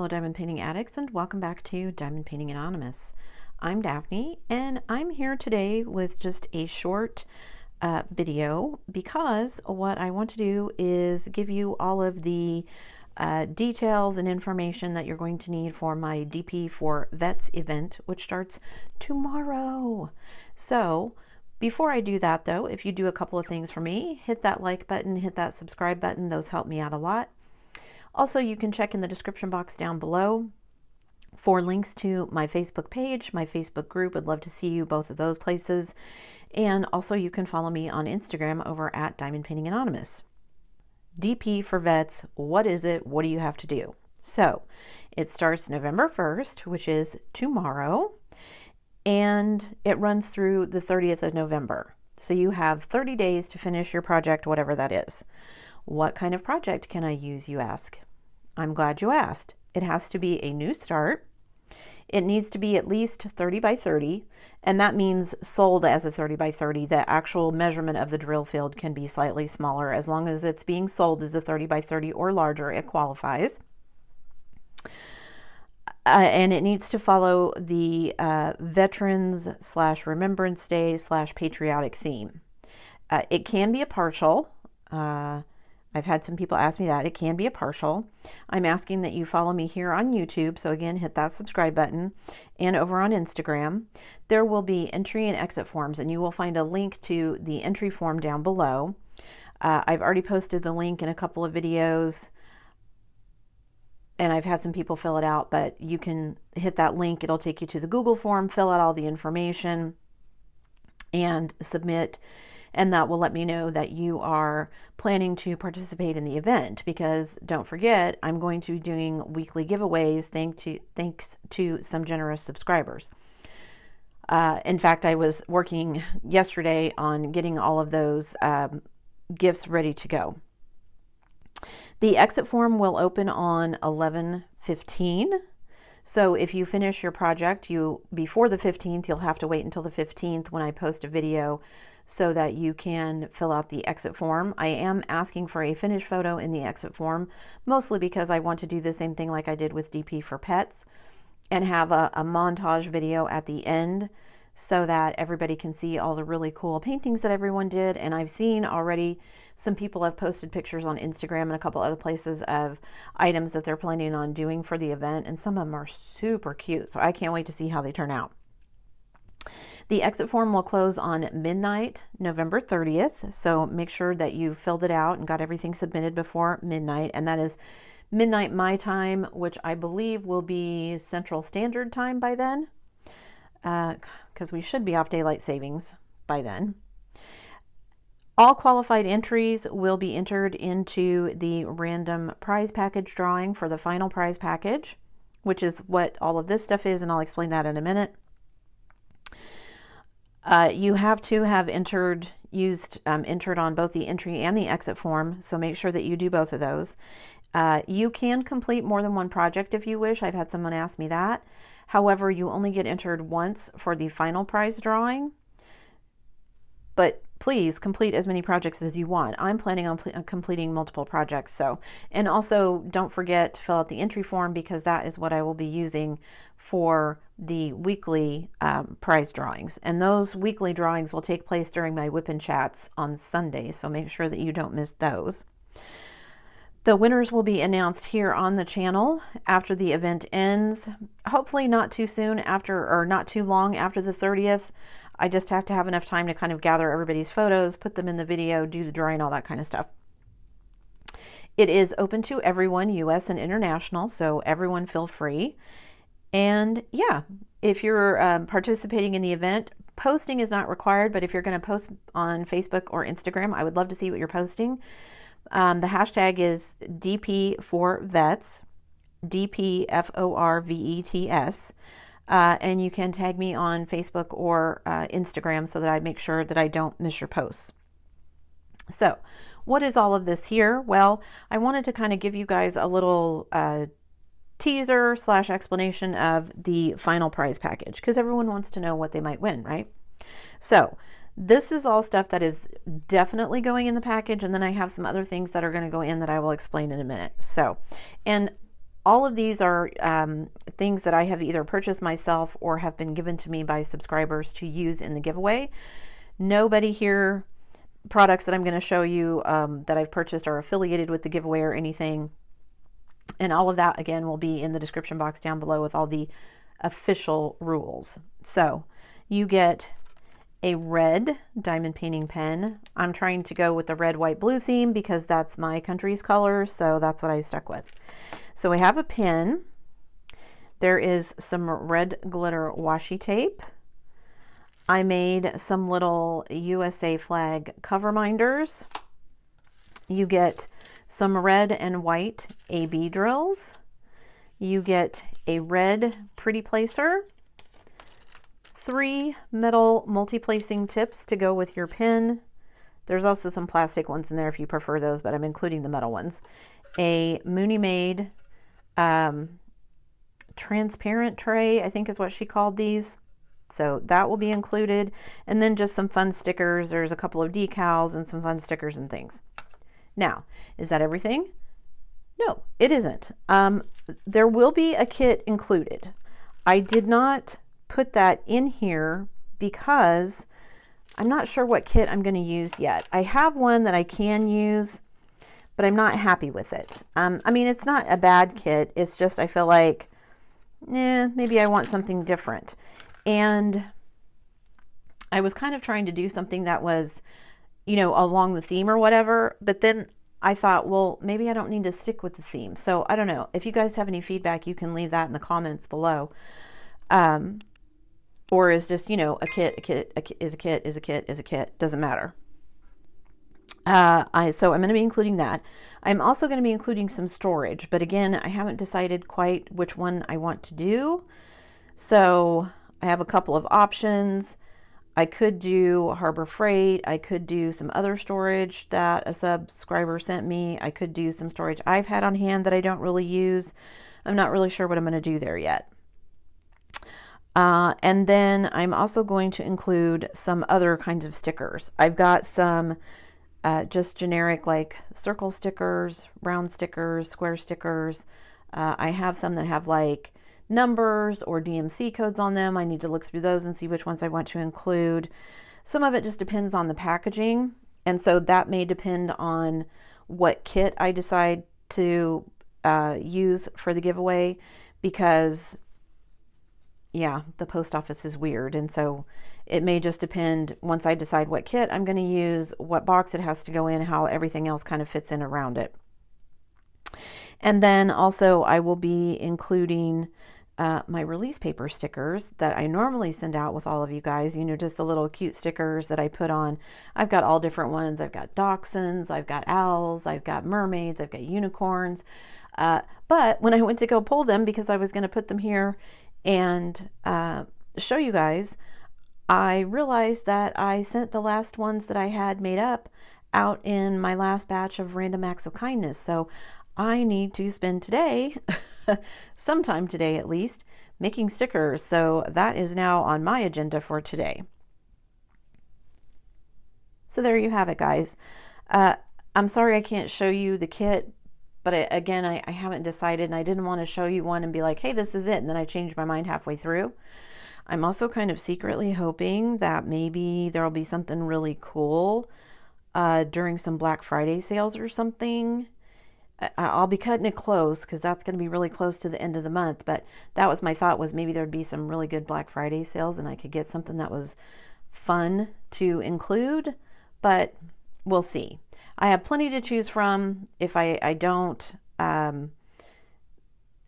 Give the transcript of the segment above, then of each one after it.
fellow diamond painting addicts, and welcome back to Diamond Painting Anonymous. I'm Daphne, and I'm here today with just a short video because what I want to do is give you all of the details and information that you're going to need for my DP for Vets event, which starts tomorrow. So before I do that though, if you do a couple of things for me, hit that like button, hit that subscribe button. Those help me out a lot. Also, you can check in the description box down below for links to my Facebook page, my Facebook group. I'd love to see you both of those places. And also you can follow me on Instagram over at Diamond Painting Anonymous. DP for Vets, what is it? What do you have to do? So it starts November 1st, which is tomorrow, and it runs through the 30th of November. So you have 30 days to finish your project, whatever that is. What kind of project can I use, you ask? I'm glad you asked. It has to be a new start. It needs to be at least 30 by 30, and that means sold as a 30 by 30. The actual measurement of the drill field can be slightly smaller. As long as it's being sold as a 30 by 30 or larger, it qualifies. And it needs to follow the Veterans / Remembrance Day / patriotic theme. It can be a partial. I've had some people ask me that. It can be a partial. I'm asking that you follow me here on YouTube. So again, hit that subscribe button, and over on Instagram. There will be entry and exit forms, and you will find a link to the entry form down below. I've already posted the link in a couple of videos, and I've had some people fill it out, but you can hit that link. It'll take you to the Google form, fill out all the information, and submit. And that will let me know that you are planning to participate in the event, because don't forget, I'm going to be doing weekly giveaways thanks to some generous subscribers. In fact, I was working yesterday on getting all of those gifts ready to go. The exit form will open on 11/15. So if you finish your project before the 15th, you'll have to wait until the 15th when I post a video so that you can fill out the exit form. I am asking for a finished photo in the exit form, mostly because I want to do the same thing like I did with DP for Pets and have a montage video at the end so that everybody can see all the really cool paintings that everyone did. And I've seen already some people have posted pictures on Instagram and a couple other places of items that they're planning on doing for the event, and some of them are super cute. So I can't wait to see how they turn out. The exit form will close on midnight, November 30th. So make sure that you filled it out and got everything submitted before midnight. And that is midnight my time, which I believe will be Central Standard Time by then, because we should be off daylight savings by then. All qualified entries will be entered into the random prize package drawing for the final prize package, which is what all of this stuff is, and I'll explain that in a minute. You have to have entered on both the entry and the exit form, so make sure that you do both of those. You can complete more than one project if you wish. I've had someone ask me that. However, you only get entered once for the final prize drawing, but please complete as many projects as you want. I'm planning on completing multiple projects. So, and also don't forget to fill out the entry form, because that is what I will be using for the weekly prize drawings. And those weekly drawings will take place during my whip-in chats on Sunday. So make sure that you don't miss those. The winners will be announced here on the channel after the event ends. Hopefully not too soon after, or not too long after the 30th. I just have to have enough time to kind of gather everybody's photos, put them in the video, do the drawing, all that kind of stuff. It is open to everyone, US and international, so everyone feel free. And yeah, if you're participating in the event, posting is not required, but if you're going to post on Facebook or Instagram, I would love to see what you're posting. The hashtag is DP for Vets, DPFORVETS. And you can tag me on Facebook or Instagram so that I make sure that I don't miss your posts. So what is all of this here? Well, I wanted to kind of give you guys a little teaser / explanation of the final prize package, because everyone wants to know what they might win, right? So this is all stuff that is definitely going in the package, and then I have some other things that are going to go in that I will explain in a minute. So, and all of these are things that I have either purchased myself or have been given to me by subscribers to use in the giveaway. Nobody here, products that I'm going to show you that I've purchased are affiliated with the giveaway or anything. And all of that, again, will be in the description box down below with all the official rules. So you get a red diamond painting pen. I'm trying to go with the red, white, blue theme because that's my country's colors, so that's what I stuck with. So we have a pen. There is some red glitter washi tape. I made some little USA flag cover minders. You get some red and white AB drills. You get a red pretty placer, 3 metal multi-placing tips to go with your pin. There's also some plastic ones in there if you prefer those, but I'm including the metal ones. A Mooney Made transparent tray, I think is what she called these. So that will be included. And then just some fun stickers. There's a couple of decals and some fun stickers and things. Now, is that everything? No, it isn't. There will be a kit included. I did not put that in here because I'm not sure what kit I'm going to use yet. I have one that I can use, but I'm not happy with it. I mean, it's not a bad kit. It's just I feel like, maybe I want something different. And I was kind of trying to do something that was, you know, along the theme or whatever, but then I thought, well, maybe I don't need to stick with the theme. So I don't know. If you guys have any feedback, you can leave that in the comments below. Or is just, you know, a kit is a kit, doesn't matter. So I'm going to be including that. I'm also going to be including some storage, but again, I haven't decided quite which one I want to do. So I have a couple of options. I could do Harbor Freight. I could do some other storage that a subscriber sent me. I could do some storage I've had on hand that I don't really use. I'm not really sure what I'm going to do there yet. And then I'm also going to include some other kinds of stickers. I've got some just generic like circle stickers, round stickers, square stickers. I have some that have like numbers or DMC codes on them. I need to look through those and see which ones I want to include. Some of it just depends on the packaging, and so that may depend on what kit I decide to use for the giveaway, because yeah, the post office is weird, and so it may just depend once I decide what kit I'm going to use, what box it has to go in, how everything else kind of fits in around it. And then also I will be including my release paper stickers that I normally send out with all of you guys, you know, just the little cute stickers that I put on. I've got all different ones. I've got dachshunds, I've got owls, I've got mermaids, I've got unicorns. But when I went to go pull them, because I was going to put them here and show you guys, I realized that I sent the last ones that I had made up out in my last batch of random acts of kindness. So I need to spend today, sometime today at least, making stickers. So that is now on my agenda for today. So there you have it, guys. I'm sorry I can't show you the kit, but again, I haven't decided, and I didn't want to show you one and be like, hey, this is it, and then I changed my mind halfway through. I'm also kind of secretly hoping that maybe there'll be something really cool during some Black Friday sales or something. I'll be cutting it close because that's going to be really close to the end of the month, but that was my thought, was maybe there'd be some really good Black Friday sales and I could get something that was fun to include, but we'll see. I have plenty to choose from if I don't,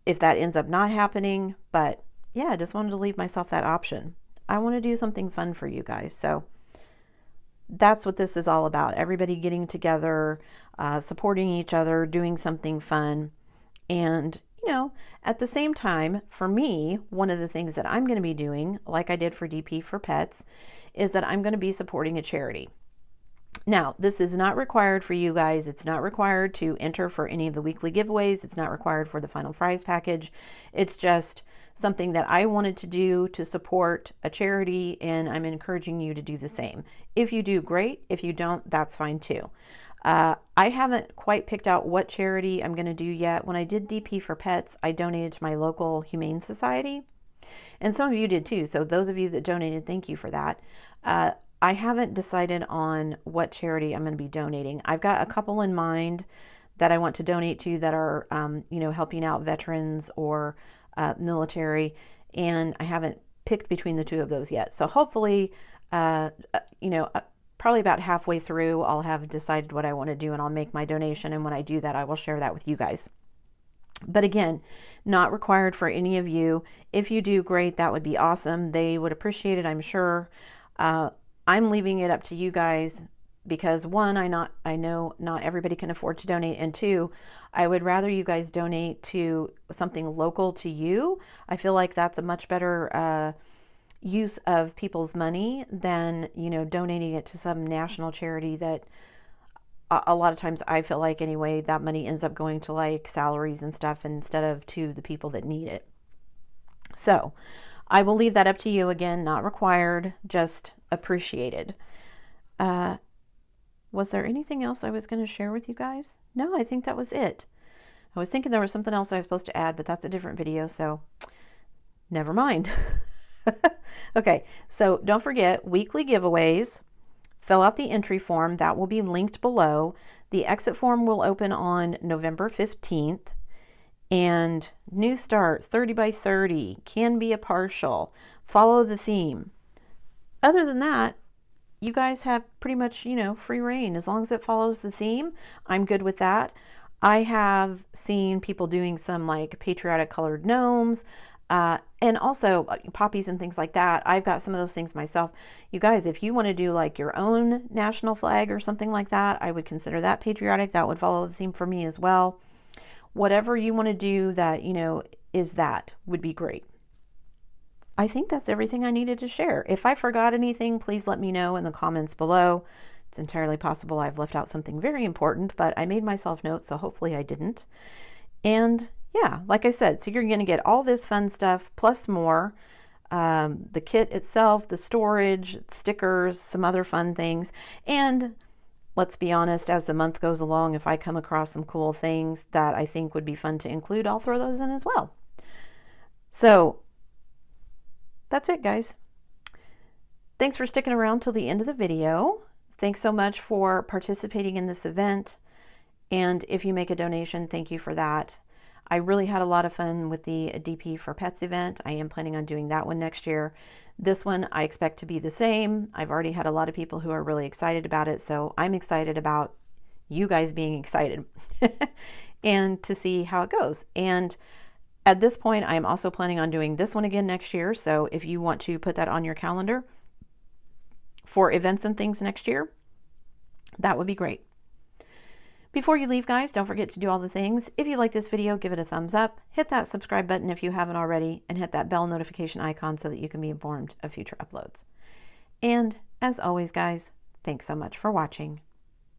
if that ends up not happening, but yeah, I just wanted to leave myself that option. I want to do something fun for you guys. So that's what this is all about. Everybody getting together, supporting each other, doing something fun. And, you know, at the same time, for me, one of the things that I'm going to be doing, like I did for DP for Pets, is that I'm going to be supporting a charity. Now, this is not required for you guys. It's not required to enter for any of the weekly giveaways. It's not required for the final prize package. It's just something that I wanted to do to support a charity, and I'm encouraging you to do the same. If you do, great. If you don't, that's fine too. I haven't quite picked out what charity I'm going to do yet. When I did DP for Pets, I donated to my local Humane Society. And some of you did too. So those of you that donated, thank you for that. I haven't decided on what charity I'm going to be donating. I've got a couple in mind that I want to donate to that are, helping out veterans or military. And I haven't picked between the two of those yet. So hopefully, probably about halfway through, I'll have decided what I want to do and I'll make my donation. And when I do that, I will share that with you guys. But again, not required for any of you. If you do, great, that would be awesome. They would appreciate it, I'm sure. I'm leaving it up to you guys because one, I know not everybody can afford to donate, and two, I would rather you guys donate to something local to you. I feel like that's a much better use of people's money than, donating it to some national charity that a lot of times I feel like anyway, that money ends up going to like salaries and stuff instead of to the people that need it. So I will leave that up to you. Again, not required, just appreciated. Was there anything else I was going to share with you guys? No, I think that was it. I was thinking there was something else I was supposed to add, but that's a different video, so never mind. Okay, so don't forget, weekly giveaways. Fill out the entry form. That will be linked below. The exit form will open on November 15th. And new start, 30 by 30, can be a partial. Follow the theme. Other than that, you guys have pretty much, free reign. As long as it follows the theme, I'm good with that. I have seen people doing some like patriotic colored gnomes, and also poppies and things like that. I've got some of those things myself. You guys, if you want to do like your own national flag or something like that, I would consider that patriotic. That would follow the theme for me as well. Whatever you want to do that, would be great. I think that's everything I needed to share. If I forgot anything, please let me know in the comments below. It's entirely possible I've left out something very important, but I made myself notes, so hopefully I didn't. And yeah, like I said, so you're going to get all this fun stuff plus more. The kit itself, the storage, stickers, some other fun things. And let's be honest, as the month goes along, if I come across some cool things that I think would be fun to include, I'll throw those in as well. So that's it, guys. Thanks for sticking around till the end of the video. Thanks so much for participating in this event. And if you make a donation, thank you for that. I really had a lot of fun with the DP for Pets event. I am planning on doing that one next year. This one I expect to be the same. I've already had a lot of people who are really excited about it, so I'm excited about you guys being excited and to see how it goes. And at this point, I'm also planning on doing this one again next year, so if you want to put that on your calendar for events and things next year, that would be great. Before you leave, guys, don't forget to do all the things. If you like this video, give it a thumbs up, hit that subscribe button if you haven't already, and hit that bell notification icon so that you can be informed of future uploads. And as always, guys, thanks so much for watching.